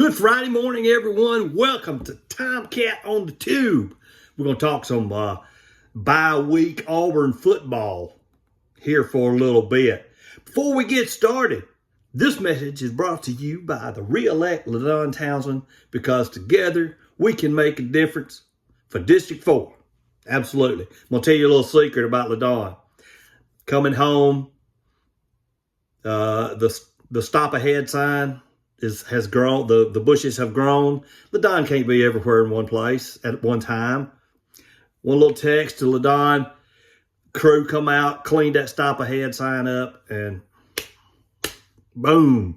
Good Friday morning, everyone. Welcome to Tomcat on the Tube. We're going to talk some bye-week Auburn football here for a little bit. Before we get started, this message is brought to you by the re-elect LaDon Townsend, because together we can make a difference for District 4. Absolutely. I'm going to tell you a little secret about LaDon. Coming home, the stop ahead sign has grown. The bushes have grown. LaDon can't be everywhere in one place at one time. One little text to LaDon, crew come out, cleaned that stop ahead sign up, and boom.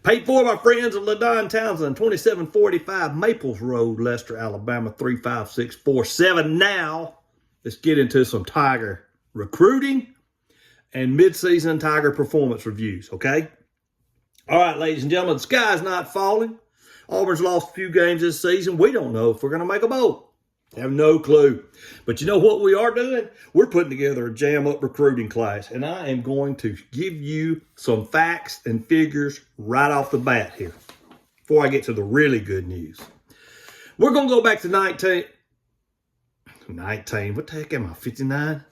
Paid for by friends of LaDon Townsend, 2745 Maples Road, Lester, Alabama, 35647. Now, let's get into some Tiger recruiting and midseason Tiger performance reviews, okay? All right, ladies and gentlemen, the sky's not falling. Auburn's lost a few games this season. We don't know if we're going to make a bowl. Have no clue. But you know what we are doing? We're putting together a jam-up recruiting class, and I am going to give you some facts and figures right off the bat here before I get to the really good news. We're going to go back to 19. What the heck am I, 59?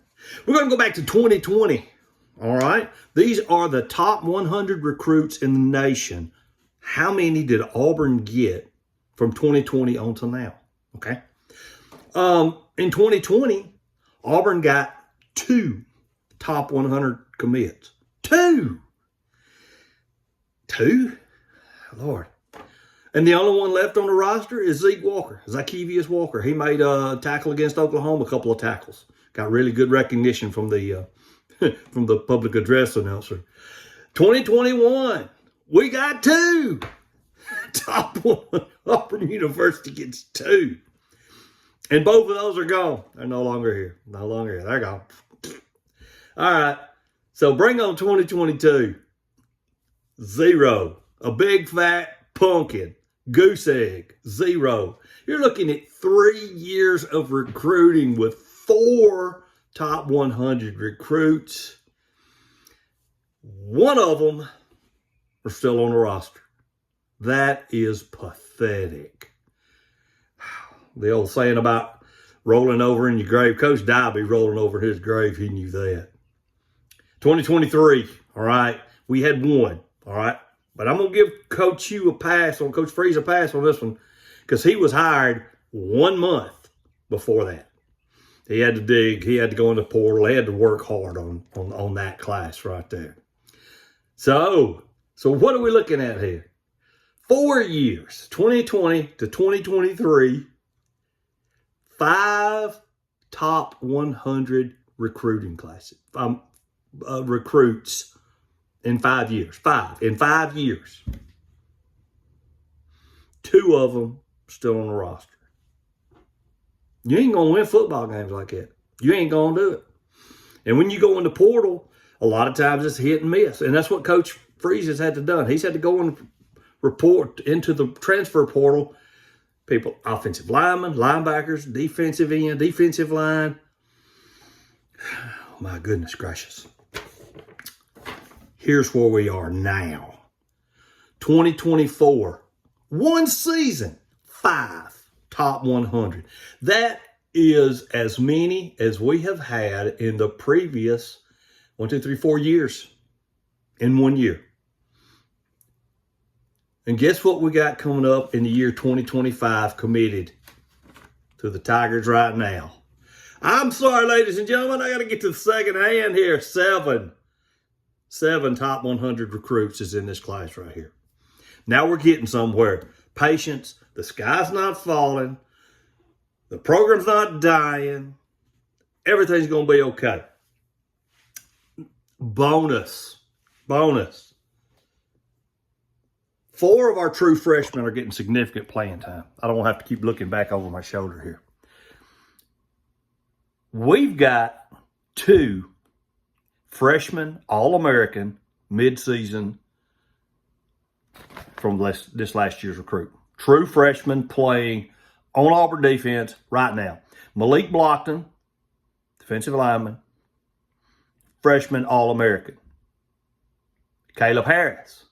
We're going to go back to 2020. All right. These are the top 100 recruits in the nation. How many did Auburn get from 2020 on to now? Okay. In 2020, Auburn got 2 top 100 commits. 2. Lord. And the only one left on the roster is Zeke Walker, Zykevious Walker. He made a tackle against Oklahoma, a couple of tackles. Got really good recognition from the public address announcer. 2021, we got 2. Top 1, Auburn University gets 2. And both of those are gone. They're no longer here. No longer here. They're gone. All right. So bring on 2022. 0. A big fat pumpkin. Goose egg. 0. You're looking at 3 years of recruiting with 4 top 100 recruits. 1 of them are still on the roster. That is pathetic. The old saying about rolling over in your grave. Coach Dobby rolling over his grave. He knew that. 2023. All right. We had 1. All right. But I'm going to give Coach Freeze a pass on this one, because he was hired 1 month before that. He had to dig. He had to go in the portal. He had to work hard on that class right there. So what are we looking at here? 4 years, 2020 to 2023, 5 top 100 recruiting classes, recruits in 5 years. 5 in 5 years. 2 of them still on the roster. You ain't going to win football games like that. You ain't going to do it. And when you go in the portal, a lot of times it's hit and miss. And that's what Coach Freeze has had to do. He's had to go and report into the transfer portal people, offensive linemen, linebackers, defensive end, defensive line. Oh, my goodness gracious. Here's where we are now. 2024. 1 season. 5 top 100. That is as many as we have had in the previous 4 years in 1 year. And guess what we got coming up in the year 2025 committed to the Tigers right now? I'm sorry, ladies and gentlemen, I got to get to the second hand here. 7 top 100 recruits is in this class right here. Now we're getting somewhere. Patience. The sky's not falling. The program's not dying. Everything's going to be okay. Bonus. 4 of our true freshmen are getting significant playing time. I don't have to keep looking back over my shoulder here. We've got 2 freshmen All-American midseason from this last year's recruit. True freshmen playing on Auburn defense right now. Malik Blockton, defensive lineman, freshman All-American. Caleb Harris,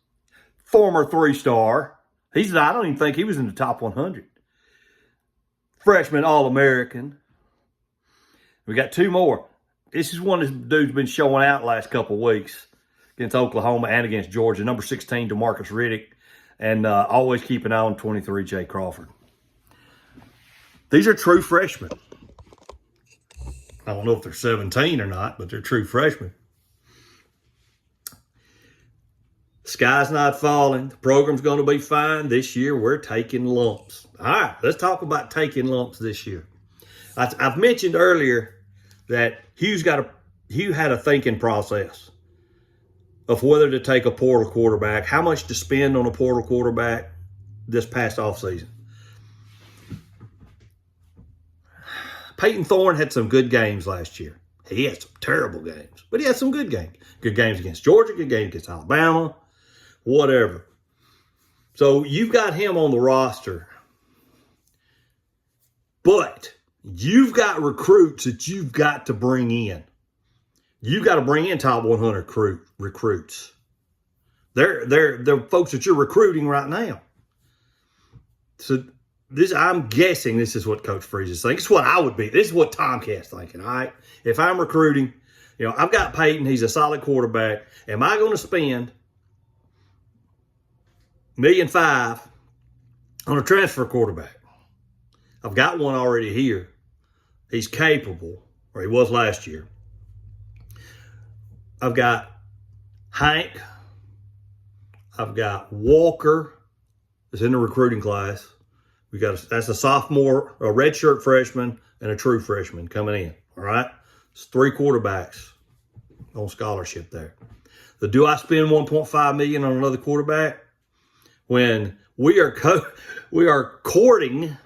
former 3-star. I don't even think he was in the top 100. Freshman All-American. We got two more. This is one of the dudes been showing out the last couple of weeks against Oklahoma and against Georgia. Number 16, DeMarcus Riddick. And always keep an eye on 23, Jay Crawford. These are true freshmen. I don't know if they're 17 or not, but they're true freshmen. Sky's not falling. The program's going to be fine. This year, we're taking lumps. All right, let's talk about taking lumps this year. I've mentioned earlier that Hugh had a thinking process of whether to take a portal quarterback, how much to spend on a portal quarterback this past offseason. Peyton Thorne had some good games last year. He had some terrible games, but he had some good games. Good games against Georgia, good games against Alabama, whatever. So you've got him on the roster. But you've got recruits that you've got to bring in. You've got to bring in top 100 recruits. They're folks that you're recruiting right now. So I'm guessing this is what Coach Freeze is thinking. It's what I would be. This is what Tomcat's thinking, all right? If I'm recruiting, I've got Peyton. He's a solid quarterback. Am I going to spend $1.5 million on a transfer quarterback? I've got one already here. He's capable, or he was last year. I've got Hank. I've got Walker. That's in the recruiting class. That's a sophomore, a redshirt freshman, and a true freshman coming in. All right? It's 3 quarterbacks on scholarship there. Do I spend $1.5 million on another quarterback when we are courting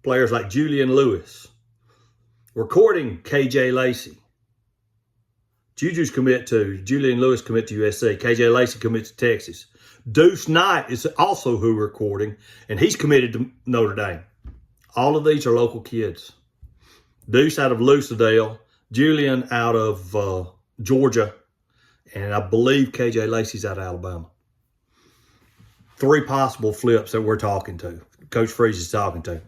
players like Julian Lewis? We're courting KJ Lacey. Julian Lewis commit to USC. KJ Lacey commits to Texas. Deuce Knight is also who we're courting, and he's committed to Notre Dame. All of these are local kids. Deuce out of Lucedale, Julian out of Georgia, and I believe KJ Lacey's out of Alabama. 3 possible flips that we're talking to. Coach Freeze is talking to.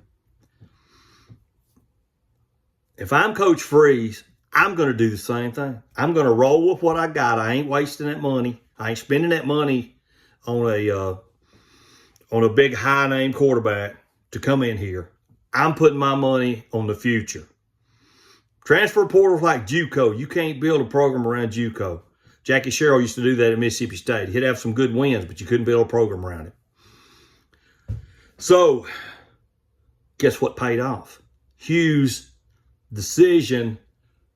If I'm Coach Freeze, I'm going to do the same thing. I'm going to roll with what I got. I ain't wasting that money. I ain't spending that money on a big high-name quarterback to come in here. I'm putting my money on the future. Transfer portals like JUCO. You can't build a program around JUCO. Jackie Sherrill used to do that at Mississippi State. He'd have some good wins, but you couldn't build a program around it. So, guess what paid off? Hugh's decision,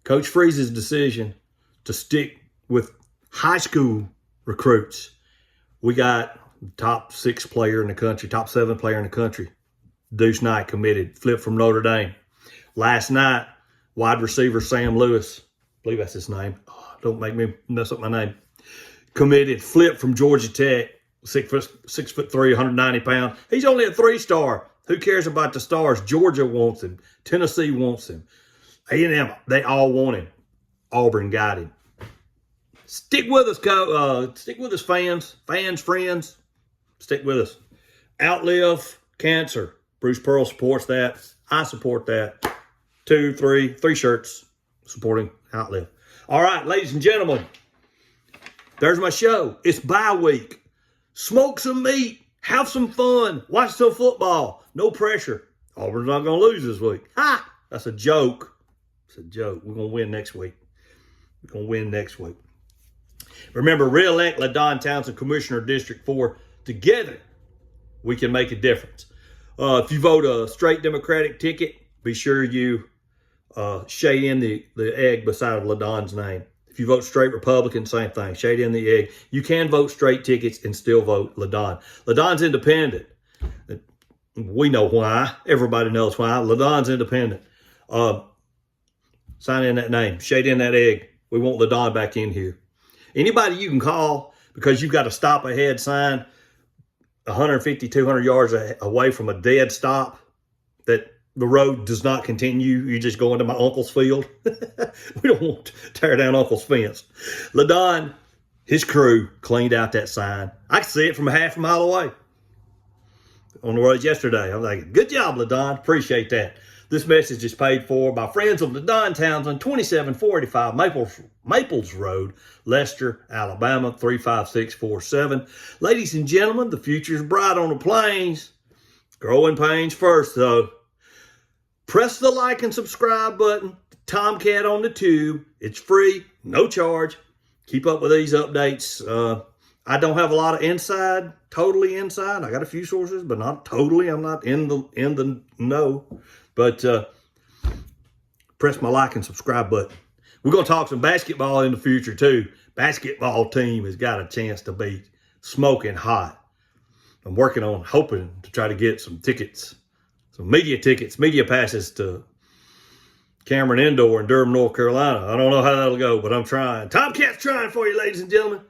Coach Freeze's decision to stick with high school recruits. We got top 6 player in the country, top 7 player in the country. Deuce Knight committed, flipped from Notre Dame. Last night, wide receiver Sam Lewis, I believe that's his name. Oh, don't make me mess up my name. Committed, flipped from Georgia Tech, 6'3", 190 pounds. He's only a 3-star. Who cares about the stars? Georgia wants him. Tennessee wants him. A&M, they all want him. Auburn got him. Stick with us, stick with us, fans, friends. Stick with us. Outlive cancer. Bruce Pearl supports that. I support that. 3 shirts supporting Outlive. All right, ladies and gentlemen, there's my show. It's bye week. Smoke some meat. Have some fun. Watch some football. No pressure. Auburn's not going to lose this week. Ha! That's a joke. It's a joke. We're going to win next week. Remember, re-elect LaDon Townsend, Commissioner of District 4. Together, we can make a difference. If you vote a straight Democratic ticket, be sure you shade in the egg beside LaDon's name. If you vote straight Republican, same thing. Shade in the egg. You can vote straight tickets and still vote LaDon. LaDon's independent. We know why. Everybody knows why. LaDon's independent. Sign in that name. Shade in that egg. We want LaDon back in here. Anybody you can call because you've got a stop ahead sign 150, 200 yards away from a dead stop that the road does not continue. You just go into my uncle's field. We don't want to tear down uncle's fence. LaDon, his crew cleaned out that sign. I can see it from a half a mile away. on the road yesterday. I'm like, good job, LaDon. Appreciate that. This message is paid for by friends of LaDon Townsend, 27485 Maples Road, Lester, Alabama, 35647. Ladies and gentlemen, the future is bright on the plains. Growing pains first, though. Press the like and subscribe button. Tomcat on the tube. It's free, no charge. Keep up with these updates. I don't have a lot of totally inside. I got a few sources, but not totally. I'm not in the know. But press my like and subscribe button. We're going to talk some basketball in the future, too. Basketball team has got a chance to be smoking hot. I'm working on hoping to try to get some tickets, some media passes to Cameron Indoor in Durham, North Carolina. I don't know how that'll go, but I'm trying. Tomcat's trying for you, ladies and gentlemen.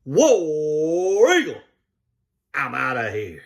War Eagle, I'm out of here.